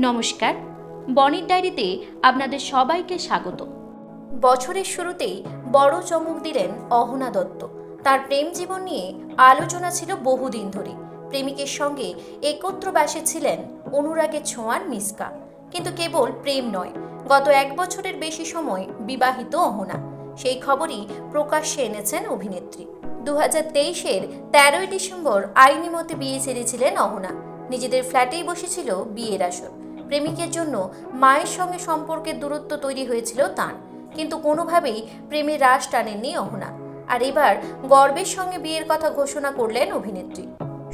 নমস্কার, বনির ডায়েরিতে আপনাদের সবাইকে স্বাগত। বছরের শুরুতেই বড় চমক দিলেন অহনা দত্ত। তার প্রেম জীবন নিয়ে আলোচনা ছিল বহুদিন ধরে। প্রেমিকের সঙ্গে একত্র বাসে ছিলেন অনুরাগের ছোঁয়ার মিসকা। কিন্তু কেবল প্রেম নয়, গত 1 বছরের বেশি সময় বিবাহিত অহনা। সেই খবরই প্রকাশ্যে এনেছেন অভিনেত্রী। 2023-এর 13ই ডিসেম্বর আইনি মতে বিয়ে সেরেছিলেন অহনা। নিজেদের ফ্ল্যাটেই বসেছিল বিয়ের আসর। প্রেমিকের জন্য মায়ের সঙ্গে সম্পর্কের দূরত্ব তৈরি হয়েছিল তাঁর, কিন্তু কোনোভাবেই প্রেমে রাশ টানেননি অহনা। আর এবার গর্বের সঙ্গে বিয়ের কথা ঘোষণা করলেন অভিনেত্রী।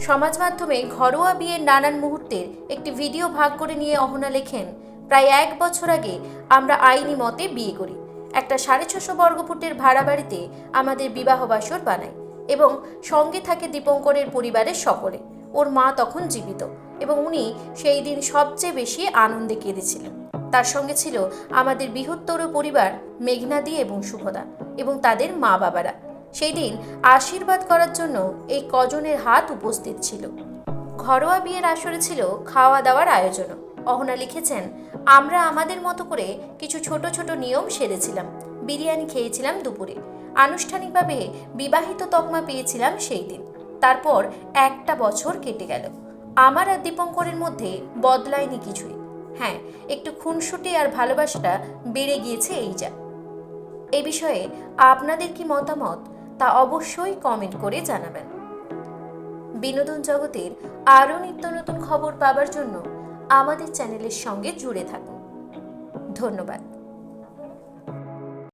সমাজ মাধ্যমে ঘরোয়া বিয়ের নানান মুহূর্তের একটি ভিডিও ভাগ করে নিয়ে অহনা লেখেন, প্রায় 1 বছর আগে আমরা আইনি মতে বিয়ে করি। একটা 650 বর্গফুটের ভাড়া বাড়িতে আমাদের বিবাহ বাসর বানাই এবং সঙ্গে থাকে দীপঙ্করের পরিবারের সকলে। ওর মা তখন জীবিত এবং উনি সেই দিন সবচেয়ে বেশি আনন্দে কেঁদেছিলেন। তার সঙ্গে ছিল আমাদের বৃহত্তর পরিবার মেঘনাদি এবং শুভদা এবং তাদের মা বাবারা। সেই দিন আশীর্বাদ করার জন্য এই কজনের হাত উপস্থিত ছিল। ঘরোয়া বিয়ের আসরে ছিল খাওয়া দাওয়ার আয়োজনও। অহনা লিখেছেন, আমরা আমাদের মতো করে কিছু ছোট ছোট নিয়ম সেরেছিলাম। বিরিয়ানি খেয়েছিলাম দুপুরে। আনুষ্ঠানিকভাবে বিবাহিত তকমা পেয়েছিলাম সেই দিন। তারপর 1টা বছর কেটে গেল। আমার আর দীপঙ্করের মধ্যে বদলায়নি কিছুই। হ্যাঁ, একটু খুনসুটি আর ভালোবাসাটা বেড়ে গিয়েছে এই যা। এই বিষয়ে আপনাদের কি মতামত তা অবশ্যই কমেন্ট করে জানাবেন। বিনোদন জগতের আরও নিত্য নতুন খবর পাবার জন্য আমাদের চ্যানেলের সঙ্গে জুড়ে থাকুন। ধন্যবাদ।